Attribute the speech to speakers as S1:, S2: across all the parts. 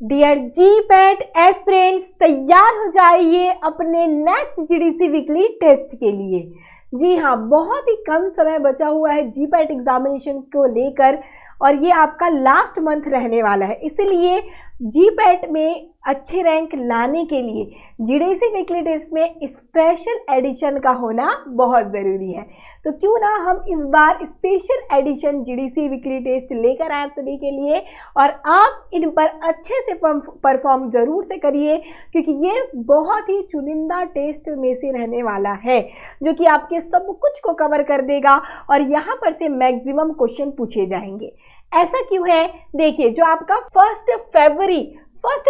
S1: Dear GPAT aspirants, तैयार हो जाइए अपने नेक्स्ट जीडीसी वीकली टेस्ट के लिए। जी हाँ, बहुत ही कम समय बचा हुआ है जीपैट एग्जामिनेशन को लेकर और ये आपका लास्ट मंथ रहने वाला है। इसलिए जीपैट में अच्छे रैंक लाने के लिए जीडीसी वीकली टेस्ट में स्पेशल एडिशन का होना बहुत ज़रूरी है। तो क्यों ना हम इस बार special edition GDC weekly test लेकर आए आप सभी के लिए, और आप इन पर अच्छे से परफॉर्म जरूर से करिए, क्योंकि ये बहुत ही चुनिंदा टेस्ट में से रहने वाला है जो कि आपके सब कुछ को कवर कर देगा और यहाँ पर से मैक्सिमम क्वेश्चन पूछे जाएंगे। ऐसा क्यों है? देखिए, जो आपका फर्स्ट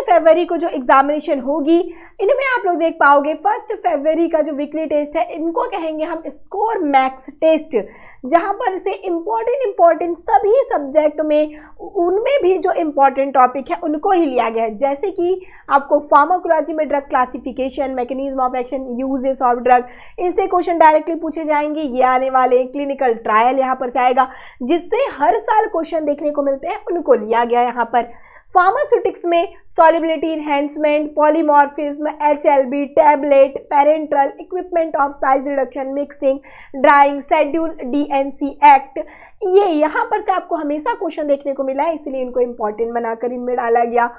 S1: फरवरी को जो एग्जामिनेशन होगी, इनमें आप लोग देख पाओगे 1 फरवरी का जो वीकली टेस्ट है, इनको कहेंगे हम स्कोर मैक्स टेस्ट, जहां पर से इम्पोर्टेंट सभी सब्जेक्ट में उनमें भी जो इम्पोर्टेंट टॉपिक है उनको ही लिया गया है। जैसे कि आपको फार्माकोलॉजी में drug classification, mechanism of action, uses of drug, इनसे क्वेश्चन डायरेक्टली पूछे जाएंगे। ये आने वाले क्लिनिकल ट्रायल यहाँ पर से आएगा, जिससे हर साल क्वेश्चन देखने को मिलते हैं, उनको लिया गया यहाँ पर। फार्मास्यूटिक्स में solubility enhancement, polymorphism, HLB, tablet, parenteral, equipment of size reduction, mixing, drawing, schedule DNC act, ये यहाँ पर से आपको हमेशा क्वेश्चन देखने को मिला है, इसलिए इनको इंपॉर्टेंट बनाकर इनमें डाला गया।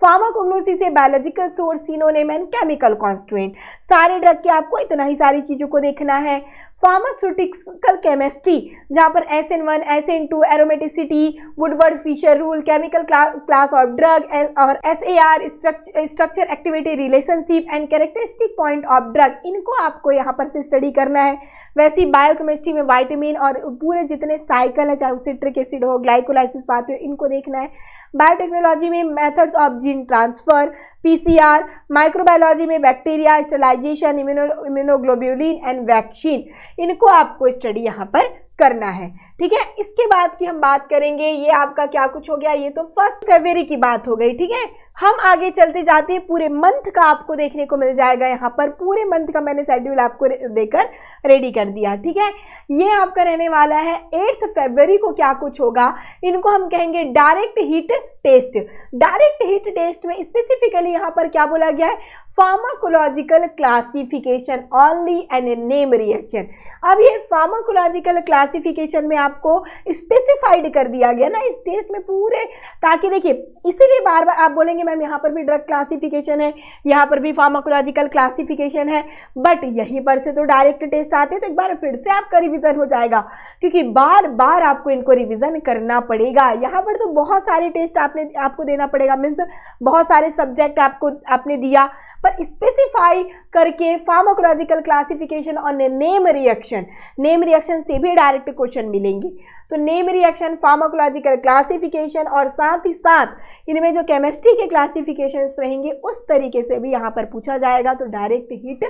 S1: फार्माकोग्नोसी से biological source, synonym and chemical constituent, सारे ड्रग के आपको इतना ही सारी चीजों को देखना है। फार्मास्यूटिकल केमिस्ट्री, जहां पर SN1, SN2, aromaticity, Woodward Fisher rule, chemical class of drug और SAR, structure activity relationship and characteristic point of drug, इनको आपको यहाँ पर से स्टडी करना है। वैसे ही बायोकेमिस्ट्री में विटामिन और पूरे जितने साइकिल है, चाहे सिट्रिक एसिड हो, ग्लाइकोलाइसिस पाथवे, इनको देखना है। बायोटेक्नोलॉजी में methods of gene transfer, PCR, microbiology में bacteria, sterilisation, immunoglobulin and vaccine, इनको आपको स्टडी यहाँ पर करना है। ठीक है, इसके बाद की हम बात करेंगे, ये आपका क्या कुछ हो गया, ये तो 1 फरवरी की बात हो गई। ठीक है, हम आगे चलते जाते हैं, पूरे मंथ का आपको देखने को मिल जाएगा यहाँ पर, पूरे मंथ का मैंने शेड्यूल आपको देकर रेडी कर दिया। ठीक है, ये आपका रहने वाला है 8 फरवरी को क्या कुछ होगा, इनको हम कहेंगे direct hit test. Direct hit test में स्पेसिफिकली यहाँ पर क्या बोला गया है, pharmacological classification only and name reaction. अब ये फार्माकोलॉजिकल क्लासिफिकेशन में आपको स्पेसिफाइड कर दिया गया ना इस टेस्ट में पूरे, ताकि देखिए, इसीलिए बार बार आप बोलेंगे मैम यहाँ पर भी ड्रग क्लासिफिकेशन है, यहाँ पर भी फार्माकोलॉजिकल क्लासिफिकेशन है, बट यहीं पर से तो डायरेक्ट टेस्ट आते हैं, तो एक बार फिर से आपका रिवीजन हो जाएगा, क्योंकि बार बार आपको इनको रिवीजन करना पड़ेगा। यहाँ पर तो बहुत सारे टेस्ट आपको देना पड़ेगा, मीन्स बहुत सारे सब्जेक्ट आपने दिया, पर स्पेसिफाई करके फार्माकोलॉजिकल क्लासिफिकेशन और नेम रिएक्शन से भी डायरेक्ट क्वेश्चन मिलेंगे। तो नेम रिएक्शन, फार्माकोलॉजिकल क्लासिफिकेशन और साथ ही साथ इनमें जो केमिस्ट्री के क्लासिफिकेशंस रहेंगे उस तरीके से भी यहाँ पर पूछा जाएगा। तो डायरेक्ट हिट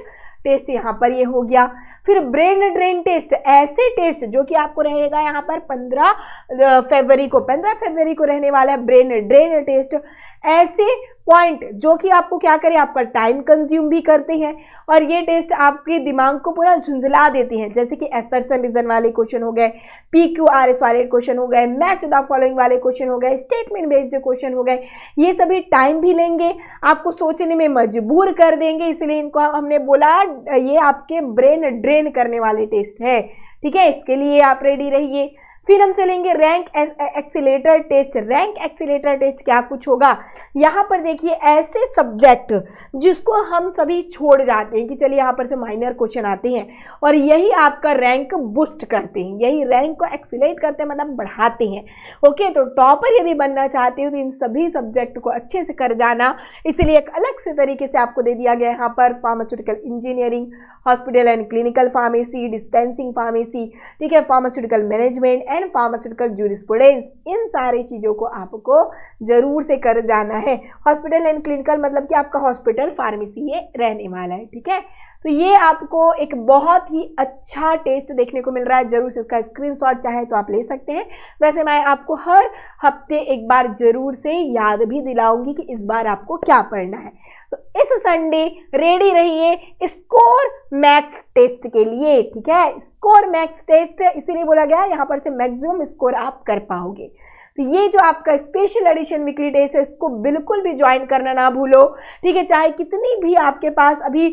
S1: टेस्ट यहाँ पर ये हो गया। फिर ब्रेन ड्रेन टेस्ट, ऐसे टेस्ट जो कि आपको रहेगा यहाँ पर 15 फरवरी को रहने वाला है ब्रेन ड्रेन टेस्ट। ऐसे पॉइंट जो कि आपको क्या करें, आपका टाइम कंज्यूम भी करते हैं और ये टेस्ट आपके दिमाग को पूरा झुंझला देते हैं, जैसे कि असर्शन रीजन वाले क्वेश्चन हो गए, PQRS वाले क्वेश्चन हो गए, मैच द फॉलोइंग वाले क्वेश्चन हो गए, स्टेटमेंट बेस्ड क्वेश्चन हो गए। ये सभी टाइम भी लेंगे, आपको सोचने में मजबूर कर देंगे, इसलिए इनको हमने बोला ये आपके ब्रेन ड्रेन करने वाले टेस्ट है। ठीक है, इसके लिए आप रेडी रहिए। फिर हम चलेंगे rank accelerator test. Rank accelerator test क्या कुछ होगा, यहाँ पर देखिए, ऐसे सब्जेक्ट जिसको हम सभी छोड़ जाते हैं कि चलिए यहाँ पर से माइनर क्वेश्चन आते हैं और यही आपका रैंक बूस्ट करते हैं, यही रैंक को एक्सीलेट करते हैं, मतलब बढ़ाते हैं। ओके, तो टॉपर यदि बनना चाहते हो तो इन सभी सब्जेक्ट को अच्छे से कर जाना, इसलिए एक अलग से तरीके से आपको दे दिया गया यहाँ पर pharmaceutical engineering, hospital and clinical pharmacy, dispensing pharmacy, ठीक है, pharmaceutical management and pharmaceutical jurisprudence, इन सारी चीजों को आपको जरूर से कर जाना है। हॉस्पिटल एंड क्लिनिकल मतलब कि आपका हॉस्पिटल फार्मेसी ये रहने वाला है। ठीक है, तो ये आपको एक बहुत ही अच्छा टेस्ट देखने को मिल रहा है, जरूर से इसका स्क्रीनशॉट चाहे तो आप ले सकते हैं। वैसे मैं आपको हर हफ्ते एक बार जरूर से याद भी दिलाऊंगी कि इस बार आपको क्या पढ़ना है। तो इस संडे रेडी रहिए स्कोर मैक्स टेस्ट के लिए। ठीक है, स्कोर मैक्स टेस्ट इसीलिए बोला गया यहाँ पर से मैक्सिमम स्कोर आप कर पाओगे। तो ये जो आपका स्पेशल एडिशन वीकली टेस्ट है इसको बिल्कुल भी ज्वाइन करना ना भूलो, ठीक है। चाहे कितनी भी आपके पास अभी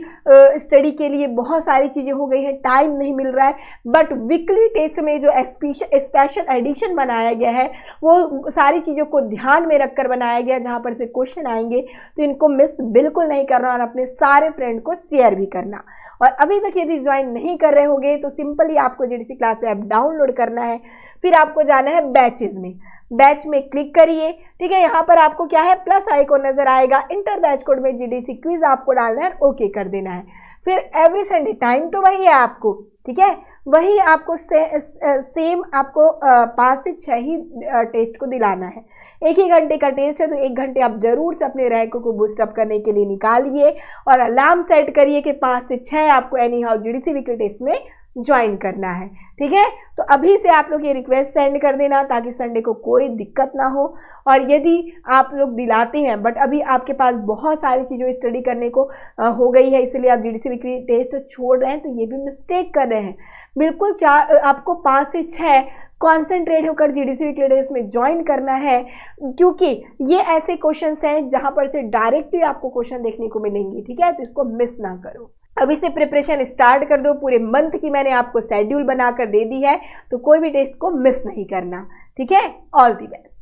S1: स्टडी के लिए बहुत सारी चीज़ें हो गई हैं, टाइम नहीं मिल रहा है, बट वीकली टेस्ट में जो स्पेशल एडिशन बनाया गया है वो सारी चीज़ों को ध्यान में रखकर बनाया गया, जहाँ पर से क्वेश्चन आएंगे तो इनको मिस बिल्कुल नहीं करना और अपने सारे फ्रेंड को शेयर भी करना। और अभी तक यदि ज्वाइन नहीं कर रहे होंगे तो सिंपली आपको जीडीसी क्लास ऐप डाउनलोड करना है, फिर आपको जाना है बैचेज में, बैच में क्लिक करिए, ठीक है। यहाँ पर आपको क्या है प्लस आइकॉन नजर आएगा, इंटर बैच कोड में जीडीसी क्विज आपको डालना है, ओके कर देना है। फिर एवरी संडे टाइम तो वही है आपको, ठीक है, वही आपको सेम आपको 5 से 6 ही टेस्ट को दिलाना है। 1 ही घंटे का टेस्ट है तो 1 घंटे आप जरूर से अपने रैंक को बूस्ट अप करने के लिए निकालिए और अलार्म सेट करिए कि 5 से 6 आपको anyhow GDC weekly test में ज्वाइन करना है, ठीक है। तो अभी से आप लोग ये रिक्वेस्ट सेंड कर देना ताकि संडे को कोई दिक्कत ना हो। और यदि आप लोग दिलाते हैं बट अभी आपके पास बहुत सारी चीज़ों स्टडी करने को हो गई है, इसलिए आप जीडीसी वीकली टेस्ट छोड़ रहे हैं, तो ये भी मिस्टेक कर रहे हैं। बिल्कुल आपको 5 से 6 कॉन्सेंट्रेट होकर जीडीसी वीकली टेस्ट में ज्वाइन करना है, क्योंकि ये ऐसे क्वेश्चंस हैं जहां पर से डायरेक्टली आपको क्वेश्चन देखने को मिलेंगे, ठीक है। तो इसको मिस ना करो, अभी से प्रिपरेशन स्टार्ट कर दो। पूरे मंथ की मैंने आपको शेड्यूल बनाकर दे दी है, तो कोई भी टेस्ट को मिस नहीं करना, ठीक है। All the best.